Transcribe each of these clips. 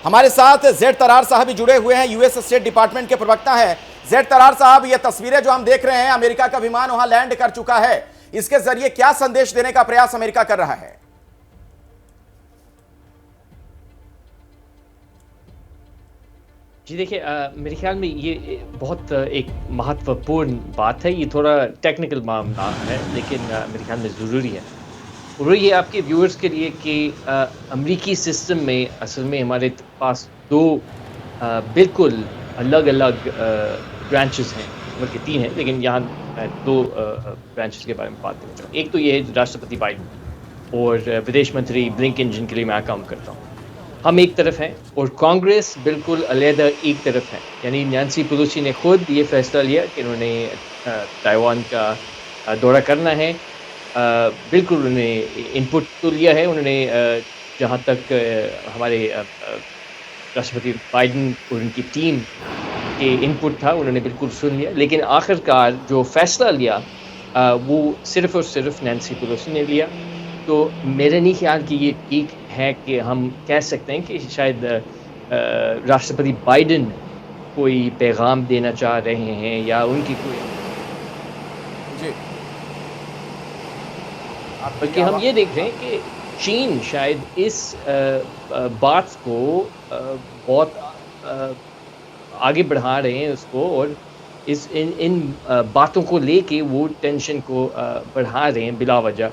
हमारे साथ जेड तरार साहब भी जुड़े हुए हैं, यूएस स्टेट डिपार्टमेंट के प्रवक्ता हैं। जेड तरार साहब, ये तस्वीरें जो हम देख रहे हैं, अमेरिका का विमान वहां लैंड कर चुका है, इसके जरिए क्या संदेश देने का प्रयास अमेरिका कर रहा है? जी देखिए, मेरे ख्याल में ये बहुत एक महत्वपूर्ण बात है। ये थोड़ा टेक्निकल मामला है, लेकिन मेरे ख्याल में ज़रूरी है। और ये आपके व्यूअर्स के लिए कि अमरीकी सिस्टम में असल में हमारे पास दो बिल्कुल अलग-अलग ब्रांचेस हैं, बल्कि 3 हैं, लेकिन यहाँ मैं 2 ब्रांचेस के बारे में बात करना चाहूँगा। एक तो ये है राष्ट्रपति बाइडेन और विदेश मंत्री ब्लिंकन, जिनके लिए मैं काम करता हूँ। हम एक तरफ हैं और कांग्रेस बिल्कुल अलहदा एक तरफ है। यानी नैन्सी पेलोसी ने खुद ये फैसला लिया कि उन्होंने ताइवान का दौरा करना है। बिल्कुल उन्होंने इनपुट तो लिया है। उन्होंने जहाँ तक हमारे राष्ट्रपति बाइडेन और उनकी टीम के इनपुट था, उन्होंने बिल्कुल सुन लिया। लेकिन आखिरकार जो फैसला लिया वो सिर्फ़ और सिर्फ नैन्सी पेलोसी ने लिया। तो मेरे नहीं ख्याल कि ये ठीक है कि हम कह सकते हैं कि शायद राष्ट्रपति बाइडेन कोई पैगाम देना चाह रहे हैं या उनकी कोई जी, बल्कि हम ये देख रहे हैं कि चीन शायद इस बात को बहुत आगे बढ़ा रहे हैं उसको, और इन बातों को लेके वो टेंशन को बढ़ा रहे हैं बिला वजह।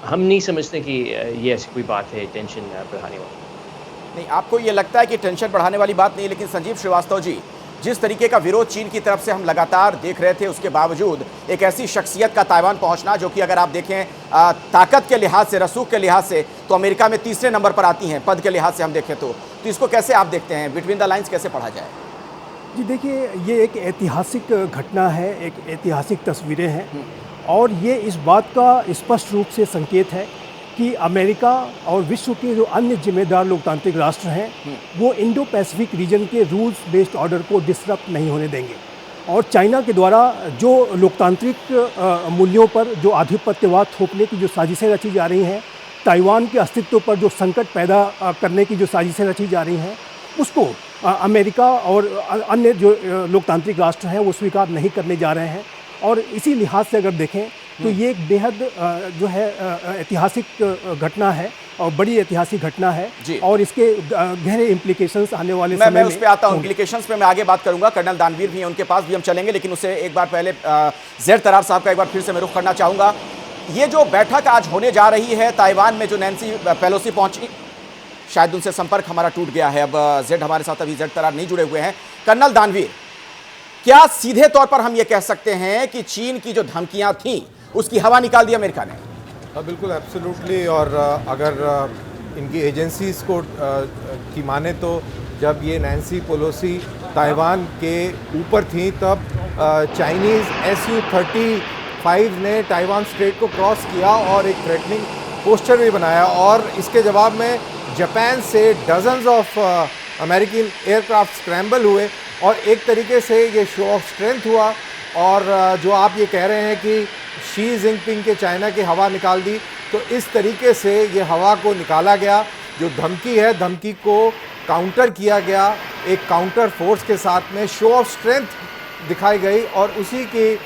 हम नहीं समझते कि ये ऐसी कोई बात है टेंशन बढ़ाने वाली। नहीं, आपको ये लगता है कि टेंशन बढ़ाने वाली बात नहीं, लेकिन संजीव श्रीवास्तव जी, जिस तरीके का विरोध चीन की तरफ से हम लगातार देख रहे थे, उसके बावजूद एक ऐसी शख्सियत का ताइवान पहुंचना जो कि अगर आप देखें ताकत के लिहाज से, रसूख के लिहाज से, तो अमेरिका में तीसरे नंबर पर आती हैं पद के लिहाज से हम देखें तो इसको कैसे आप देखते हैं? बिटवीन द लाइन्स कैसे पढ़ा जाए? जी देखिए, ये एक ऐतिहासिक घटना है, एक ऐतिहासिक तस्वीरें हैं, और ये इस बात का स्पष्ट रूप से संकेत है कि अमेरिका और विश्व के जो अन्य जिम्मेदार लोकतांत्रिक राष्ट्र हैं वो इंडो पैसिफिक रीजन के रूल्स बेस्ड ऑर्डर को डिसरप्ट नहीं होने देंगे। और चाइना के द्वारा जो लोकतांत्रिक मूल्यों पर जो आधिपत्यवाद थोपने की जो साजिशें रची जा रही हैं, ताइवान के अस्तित्व पर जो संकट पैदा करने की जो साजिशें रची जा रही हैं, उसको अमेरिका और अन्य जो लोकतांत्रिक राष्ट्र हैं वो स्वीकार नहीं करने जा रहे हैं। और इसी लिहाज से अगर देखें तो ये एक बेहद जो है ऐतिहासिक घटना है और बड़ी ऐतिहासिक घटना है, और इसके गहरे इम्प्लीकेशंस आने वाले समय में। मैं उस पे आता हूँ, इम्प्लीकेशंस पे मैं आगे बात करूंगा। कर्नल दानवीर भी हैं, उनके पास भी हम चलेंगे, लेकिन उससे एक बार पहले जेड तरार साहब का एक बार फिर से मैं रुख करना चाहूँगा। ये जो बैठक आज होने जा रही है ताइवान में, जो नैन्सी पेलोसी पहुंची, शायद उनसे संपर्क हमारा टूट गया है। अब जेड हमारे साथ अभी जेड तरार नहीं जुड़े हुए हैं। कर्नल दानवीर, क्या सीधे तौर पर हम ये कह सकते हैं कि चीन की जो धमकियां थीं उसकी हवा निकाल दी अमेरिका ने? बिल्कुल, एब्सोल्युटली। और अगर इनकी एजेंसीज को की माने तो जब ये नैन्सी पेलोसी ताइवान के ऊपर थी, तब चाइनीज़ SU-35 ने ताइवान स्ट्रेट को क्रॉस किया और एक थ्रेटनिंग पोस्टर भी बनाया। और इसके जवाब में जापान से dozens of American aircraft scramble हुए, और एक तरीके से ये शो ऑफ स्ट्रेंथ हुआ। और जो आप ये कह रहे हैं कि शी जिनपिंग के चाइना की हवा निकाल दी, तो इस तरीके से ये हवा को निकाला गया। जो धमकी है, धमकी को काउंटर किया गया, एक काउंटर फोर्स के साथ में शो ऑफ स्ट्रेंथ दिखाई गई, और उसी के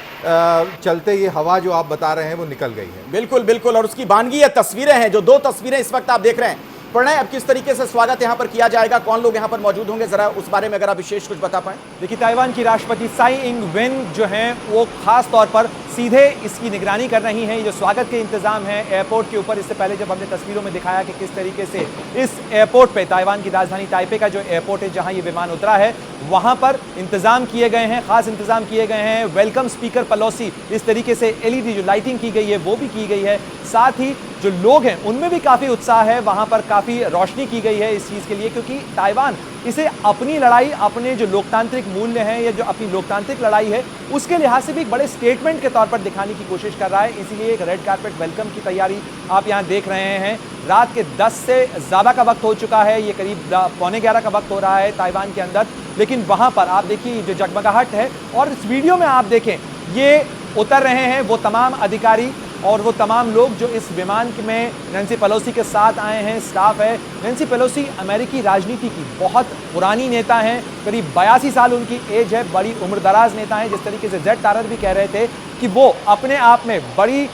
चलते ये हवा जो आप बता रहे हैं वो निकल गई है। बिल्कुल बिल्कुल, और उसकी बानगी ये तस्वीरें हैं, जो 2 तस्वीरें इस वक्त आप देख रहे हैं। प्रणय, अब किस तरीके से स्वागत यहाँ पर किया जाएगा, कौन लोग यहाँ पर मौजूद होंगे, जरा उस बारे में अगर आप विशेष कुछ बता पाएं। देखिए, ताइवान की राष्ट्रपति साई इंग वेन जो हैं वो खास तौर पर सीधे इसकी निगरानी कर रही हैं। ये जो स्वागत के इंतजाम हैं एयरपोर्ट के ऊपर, इससे पहले जब हमने तस्वीरों में दिखाया कि किस तरीके से इस एयरपोर्ट पे, ताइवान की राजधानी ताइपे का जो एयरपोर्ट है जहां ये विमान उतरा है, वहां पर इंतजाम किए गए हैं, खास इंतजाम किए गए हैं। वेलकम स्पीकर पेलोसी, इस तरीके से LED जो लाइटिंग की गई है वो भी की गई है। साथ ही जो लोग हैं उनमें भी काफी उत्साह है, वहां पर काफी रोशनी की गई है इस चीज के लिए, क्योंकि ताइवान इसे अपनी लड़ाई, अपने जो लोकतांत्रिक मूल्य हैं या जो अपनी लोकतांत्रिक लड़ाई है उसके लिहाज से भी एक बड़े स्टेटमेंट के तौर पर दिखाने की कोशिश कर रहा है। इसीलिए एक रेड कार्पेट वेलकम की तैयारी आप यहां देख रहे हैं। रात के 10 से ज़्यादा का वक्त हो चुका है, ये करीब 11:15 का वक्त हो रहा है ताइवान के अंदर, लेकिन वहां पर आप देखिए जो जगमगाहट है। और इस वीडियो में आप देखें, ये उतर रहे हैं वो तमाम अधिकारी और वो तमाम लोग जो इस विमान में नैन्सी पेलोसी के साथ आए हैं, स्टाफ है। नैन्सी पेलोसी अमेरिकी राजनीति की बहुत पुरानी नेता हैं, करीब 82 साल उनकी एज है, बड़ी उम्रदराज नेता हैं। जिस तरीके से जेड तारर भी कह रहे थे कि वो अपने आप में बड़ी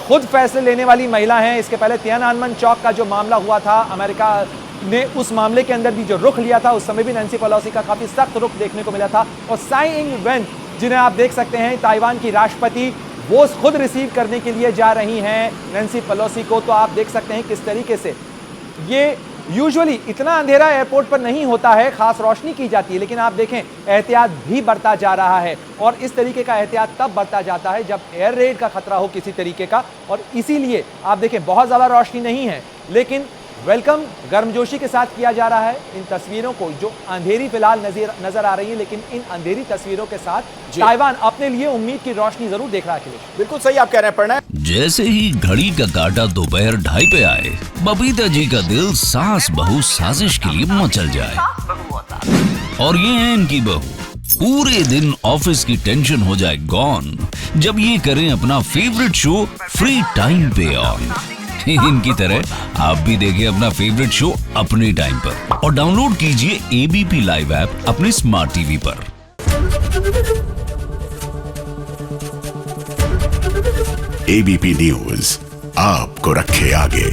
खुद फैसले लेने वाली महिला हैं। इसके पहले तियाननमेन चौक का जो मामला हुआ था, अमेरिका ने उस मामले के अंदर भी जो रुख लिया था, उस समय भी नैन्सी पेलोसी का काफी सख्त रुख देखने को मिला था। और साई इंग वेन, जिन्हें आप देख सकते हैं ताइवान की राष्ट्रपति, वो खुद रिसीव करने के लिए जा रही हैं नैन्सी पेलोसी को। तो आप देख सकते हैं किस तरीके से ये यूजुअली इतना अंधेरा एयरपोर्ट पर नहीं होता है, खास रोशनी की जाती है, लेकिन आप देखें एहतियात भी बढ़ता जा रहा है। और इस तरीके का एहतियात तब बढ़ता जाता है जब एयर रेड का खतरा हो किसी तरीके का। और इसीलिए आप देखें बहुत ज्यादा रोशनी नहीं है, लेकिन वेलकम गर्मजोशी के साथ किया जा रहा है इन तस्वीरों को, जो अंधेरी फिलहाल नजर आ रही है, लेकिन इन अंधेरी तस्वीरों के साथ ताइवान अपने लिए उम्मीद की रोशनी जरूर देख रहा है। बिल्कुल सही आप कह रहे हैं प्रणय। जैसे ही घड़ी का काटा दोपहर 2:30 पे आए, बबीता जी का दिल सास बहू साजिश के लिए मचल जाए। और ये है इनकी बहू, पूरे दिन ऑफिस की टेंशन हो जाए गॉन जब ये करें अपना फेवरेट शो फ्री टाइम पे ऑन। इनकी तरह आप भी देखिए अपना फेवरेट शो अपने टाइम पर और डाउनलोड कीजिए एबीपी लाइव ऐप अपने स्मार्ट टीवी पर। एबीपी न्यूज आपको रखे आगे।